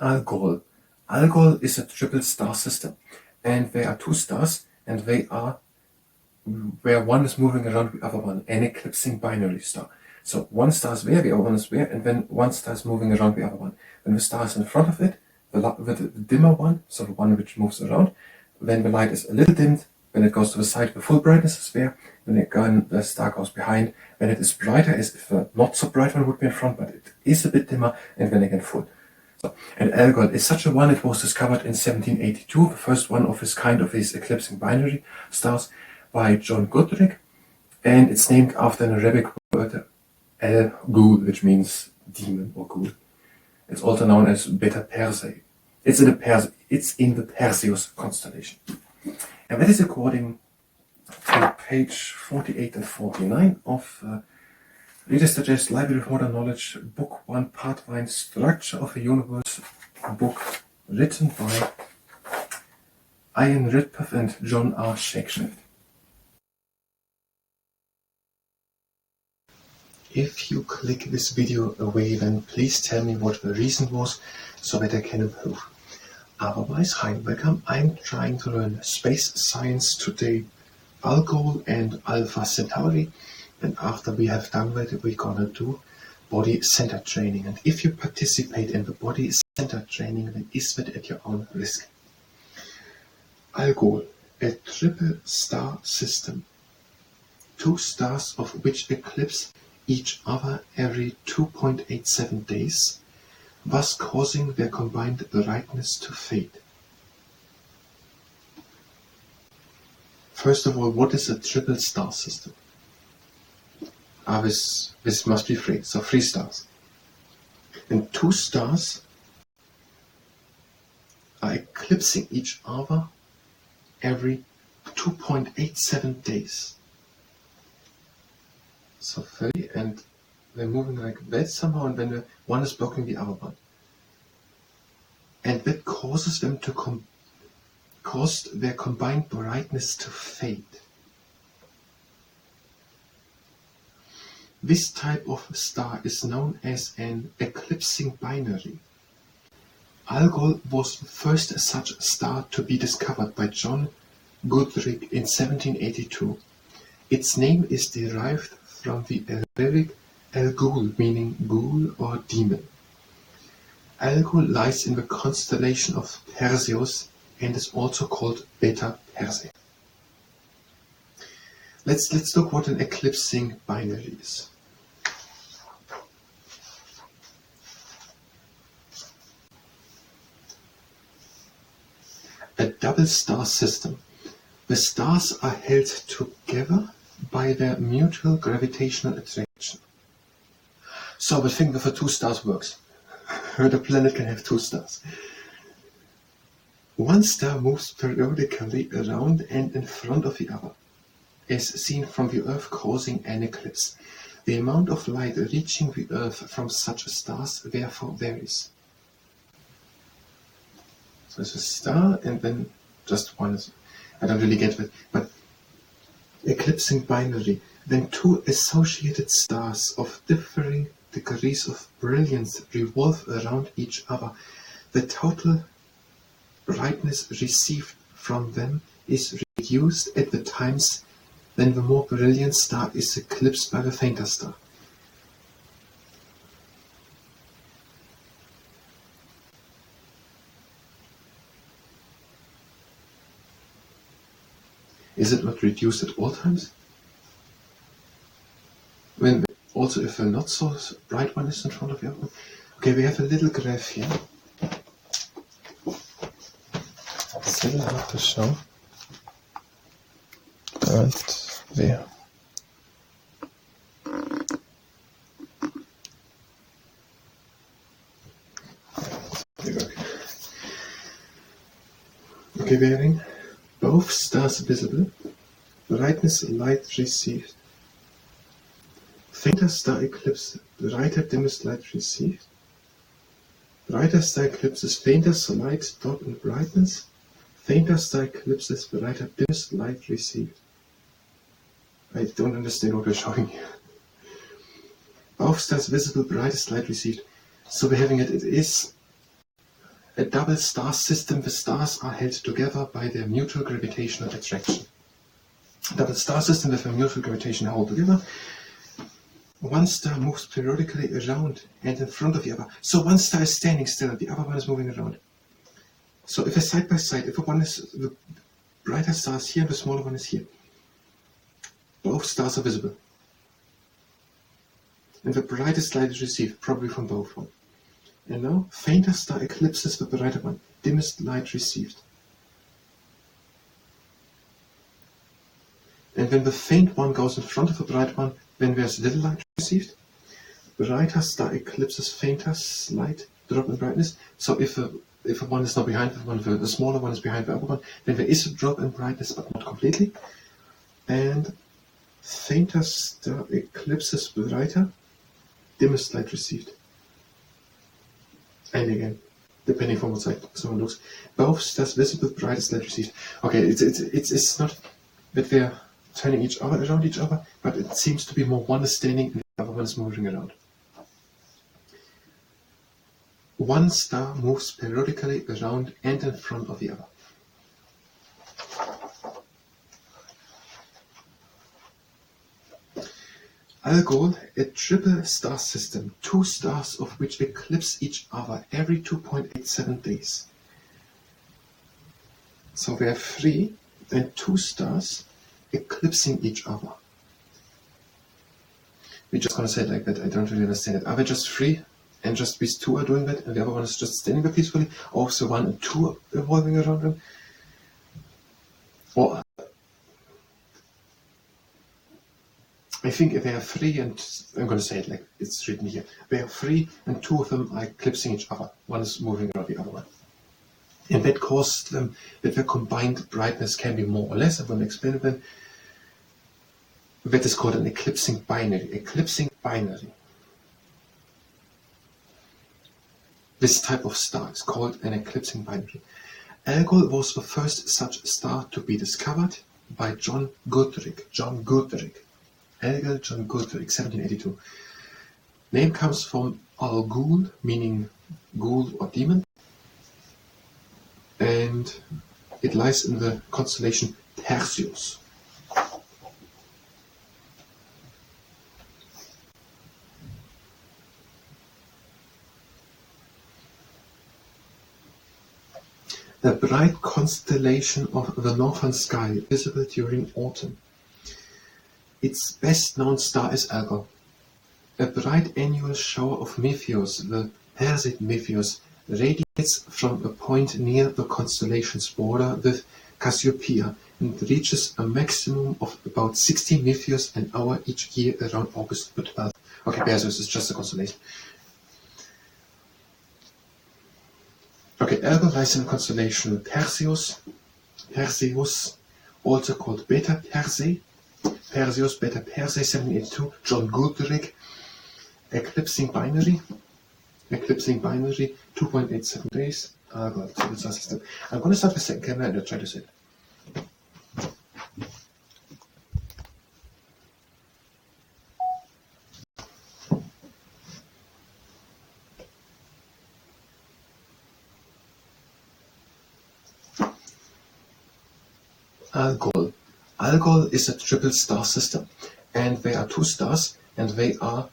Algol. Algol is a triple star system, and there are two stars, and they are where one is moving around the other one, an eclipsing binary star. So one star is there, the other one is there, and then one star is moving around the other one. When the star is in front of it, the dimmer one, so the one which moves around, then the light is a little dimmed. When it goes to the side, the full brightness is there. When the star goes behind, when it is brighter, as if the not so bright one would be in front, but it is a bit dimmer, and then again full. So, and Algol is such a one. It was discovered in 1782, the first one of its kind of these eclipsing binary stars by John Goodricke, and it's named after an Arabic word Algol, which means demon or ghoul. It's also known as Beta Persei. It's in the Perseus constellation. And that is according to page 48 and 49 of Reader's Digest Library of Modern Knowledge, Book 1, Part 1, Structure of the Universe, book written by Ian Ridpath and John R. Shakespeare. If you click this video away, then please tell me what the reason was so that I can improve. Otherwise, hi and welcome. I'm trying to learn space science today, Algol and Alpha Centauri, and after we have done that, we're gonna do body center training. And if you participate in the body center training, then is that at your own risk. Algol, a triple star system. Two stars of which eclipse each other every 2.87 days, thus causing their combined brightness to fade. First of all, what is a triple star system? This must be three, so three stars. And two stars are eclipsing each other every 2.87 days. So 30, and they're moving like that somehow, and then one is blocking the other one. And that causes them to cause their combined brightness to fade. This type of star is known as an eclipsing binary. Algol was the first such star to be discovered by John Goodricke in 1782. Its name is derived from the Arabic Algol, meaning ghoul or demon. Algol lies in the constellation of Perseus and is also called Beta Persei. Let's look what an eclipsing binary is. A double star system. The stars are held together by their mutual gravitational attraction. So the thing with the two stars works. The planet can have two stars. One star moves periodically around and in front of the other, as seen from the Earth, causing an eclipse. The amount of light reaching the Earth from such stars therefore varies. So it's a star and then just one is, I don't really get it, but eclipsing binary, then two associated stars of differing degrees of brilliance revolve around each other. The total brightness received from them is reduced at the times when the more brilliant star is eclipsed by the fainter star. Is it not reduced at all times? Also, if a not so bright one is in front of the other one. Okay, we have a little graph here. It's a little hard to show. Right there. Okay, we're having both stars visible, brightness light received. Fainter star eclipse, brighter dimmest light received. Brighter star eclipses fainter light drop in brightness. Fainter star eclipses brighter dimmest light received. I don't understand what we're showing here. Both stars visible, brightest light received. So we're having it is A double star system, the stars are held together by their mutual gravitational attraction. A double star system with a mutual gravitation held together. One star moves periodically around and in front of the other. So one star is standing still and the other one is moving around. So if a side by side, if one is, the brighter star is here and the smaller one is here, both stars are visible. And the brightest light is received, probably from both one. And now, fainter star eclipses the brighter one, dimmest light received. And when the faint one goes in front of the bright one, then there's little light received. Brighter star eclipses fainter, slight drop in brightness. So if one is not behind the one, the smaller one is behind the other one, then there is a drop in brightness, but not completely. And fainter star eclipses brighter, dimmest light received. And again, depending from what side someone looks, both stars visible, brightest light received. Okay, it's not that they're turning each other around each other, but it seems to be more one is standing and the other one is moving around. One star moves periodically around and in front of the other. Algol, a triple star system, 2 stars of which eclipse each other every 2.87 days. So we have 3 and 2 stars eclipsing each other. We're just going to say it like that. I don't really understand it. Are they just 3 and just these 2 are doing that and the other one is just standing there peacefully? Or is the 1 and 2 are evolving around them? Or I think if they are 3 and I'm going to say it like it's written here. They are 3 and 2 of them are eclipsing each other. One is moving around the other one. And that causes them that their combined brightness can be more or less. I'm going to explain it then. That is called an eclipsing binary. Eclipsing binary. This type of star is called an eclipsing binary. Algol was the first such star to be discovered by John Goodricke. Algol John Goodricke, 1782. Name comes from Algol, meaning ghoul or demon, and it lies in the constellation Perseus. A bright constellation of the northern sky, visible during autumn. Its best known star is Algol. A bright annual shower of meteors, the Perseid meteors, radiates from a point near the constellation's border with Cassiopeia and reaches a maximum of about 60 meteors an hour each year around August the 12th. Okay, Perseus is just a constellation. Okay, Algol lies in the constellation Perseus, also called Beta Persei, Perseus, Beta Persei, 1782, John Goodricke, eclipsing binary, 2.87 days, Algol, triple star system. I'm going to start with second camera and I'll try to say it. Algol. Algol is a triple star system, and there are 2 stars, and they are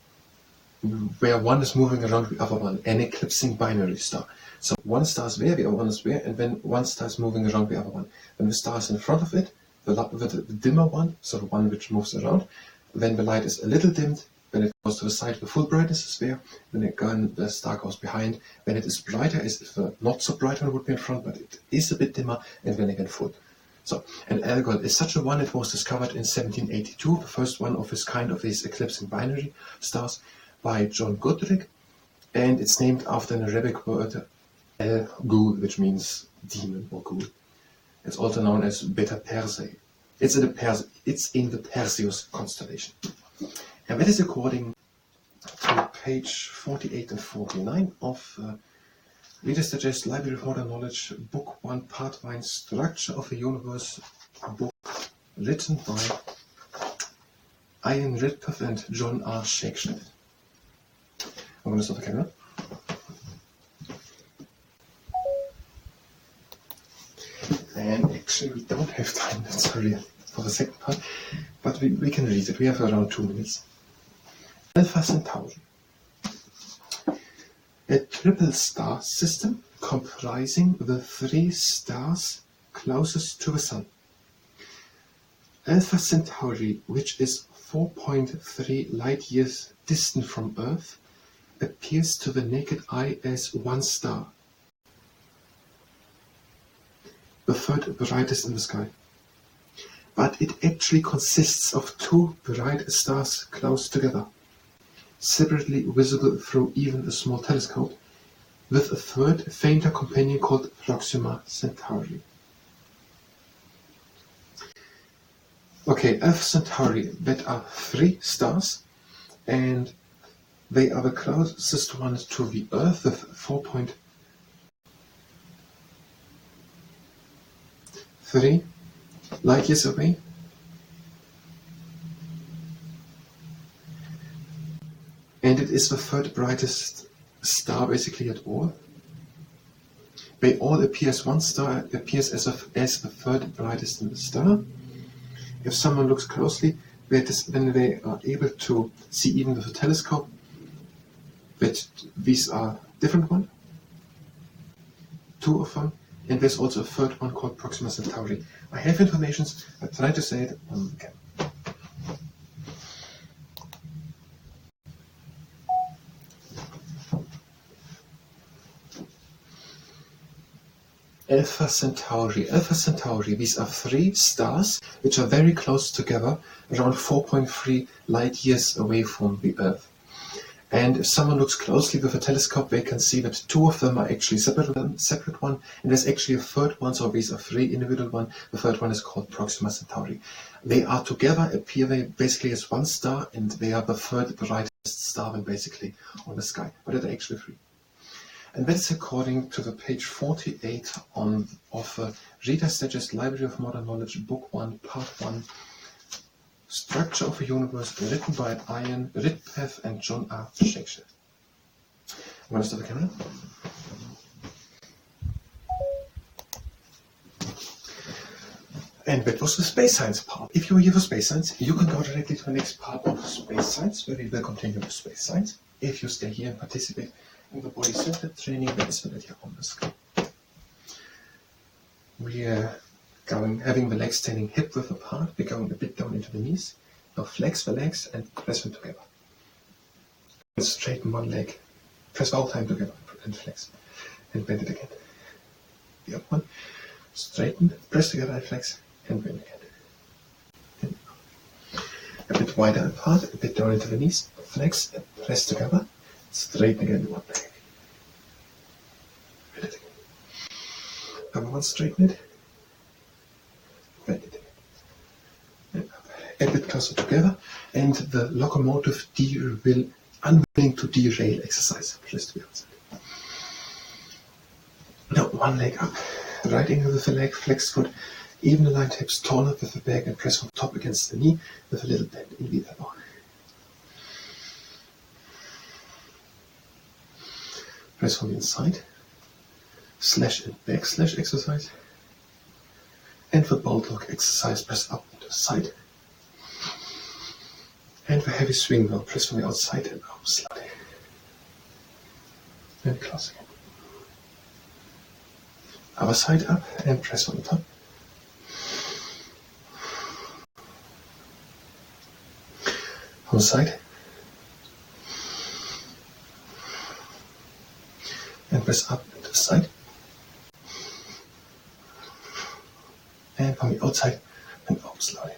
where one is moving around the other one, an eclipsing binary star. So one star is there, the other one is there, and then one star is moving around the other one. When the star is in front of it, the dimmer one, so the one which moves around, then the light is a little dimmed. When it goes to the side, the full brightness is there. When again the star goes behind, when it is brighter, as if the not so bright one would be in front, but it is a bit dimmer, and then again full. So, and Algol is such a one. It was discovered in 1782, the first one of its kind of these eclipsing binary stars by John Goodricke, and it's named after an Arabic word Algol, which means demon or ghoul. It's also known as Beta Persei. It's in the Perseus constellation, and that is according to page 48 and 49 of Reader's Digest Library of Modern Knowledge, Book 1, Part 1, Structure of the Universe, book written by Ian Ridcliffe and John R. Shakespeare. I'm going to start the camera. Actually, we don't have time, sorry, for the second part, but we can read it. We have around 2 minutes. Alpha Centauri. A triple star system comprising the 3 stars closest to the Sun. Alpha Centauri, which is 4.3 light years distant from Earth, appears to the naked eye as one star, the third brightest in the sky. But it actually consists of 2 bright stars close together, separately visible through even a small telescope, with a third, fainter companion called Proxima Centauri. Okay, Alpha Centauri, that are 3 stars, and they are the closest ones to the Earth, with 4.3 light years away. And it is the third brightest star basically at all. They all appear as one star, appears as the third brightest in the star. If someone looks closely, then they are able to see even with a telescope that these are different ones, 2 of them, and there's also a third one called Proxima Centauri. I have information, I try to say it on the camera. Alpha Centauri. Alpha Centauri, these are 3 stars which are very close together, around 4.3 light years away from the Earth. And if someone looks closely with a telescope, they can see that 2 of them are actually separate one, and there's actually a third one, so these are 3 individual ones. The third one is called Proxima Centauri. They are together, appear basically as one star, and they are the third brightest star basically on the sky, but they're actually 3. And that's according to the page 48 of Reader's Digest Library of Modern Knowledge, Book 1, Part 1, Structure of a Universe, written by Ian Ridpath and John R. Shakespeare. I'm going to stop the camera. And that was the space science part. If you're here for space science, you can go directly to the next part of space science, where we will continue with space science. If you stay here and participate in the body-centered training, that is that here on the screen. We are having the legs standing hip-width apart. We're going a bit down into the knees. Now flex the legs and press them together. And straighten one leg. Press all time together and flex. And bend it again. The other one. Straighten, press together and flex, and bend again. And a bit wider apart, a bit down into the knees. Flex and press together. Straighten again one leg. Bend it again. Other one, straighten it. Bend it again. And up. A bit closer together. And the locomotive unwilling to derail exercise. Press to the outside. Now one leg up. Right angle with the leg, flexed foot. Even aligned hips, taller with the back, and press from top against the knee with a little bend in the elbow. Press from the inside, slash and back slash exercise, and the bulldog exercise, press up and to the side, and the heavy swing wheel, press from the outside and up slowly, and close again. Other side up and press on the top. On the side. And press up and to the side. And from the outside and up slowly.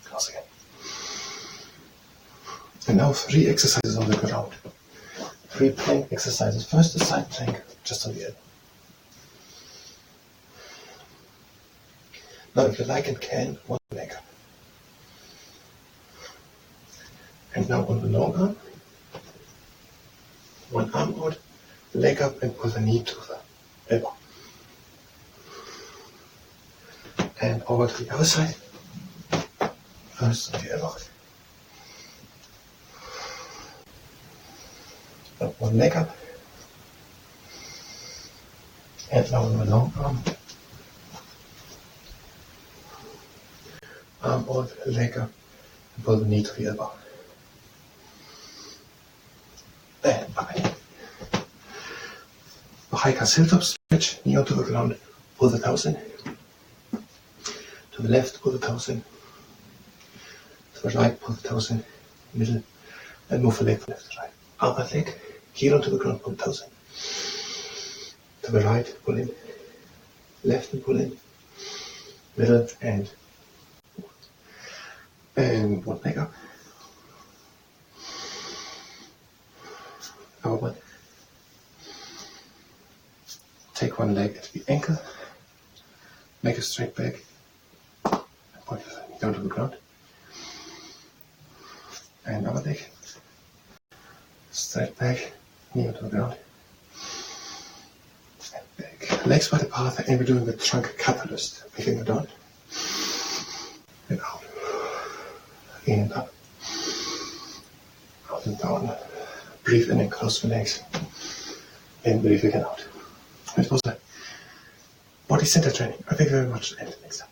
Close again. And now 3 exercises on the ground. 3 plank exercises. First, a side plank just on the elbow. Now, if you like and can, one leg up. And now on the long arm, one arm out, leg up, and pull the knee to the elbow. And over to the other side. First on the elbow. Now one leg up. And now on the long arm. arm all the leg up, and pull the knee to the elbow. And bye. The high sit-up stretch, knee onto the ground, pull the toes in. To the left, pull the toes in. To the right, pull the toes in. Middle, and move the leg from left to right. Other leg, heel onto the ground, pull the toes in. To the right, pull in. Left and pull in. Middle and one leg up. Other one. Take one leg at the ankle. Make a straight back. And point the knee down to the ground. And other leg. Straight back, knee onto the ground. And back. Legs wide apart, and we're doing the trunk catalyst. Making it down. And out. In and up. Out and down. Breathe in and close the legs. And breathe again out. It was a body center training. I thank you very much, and next time.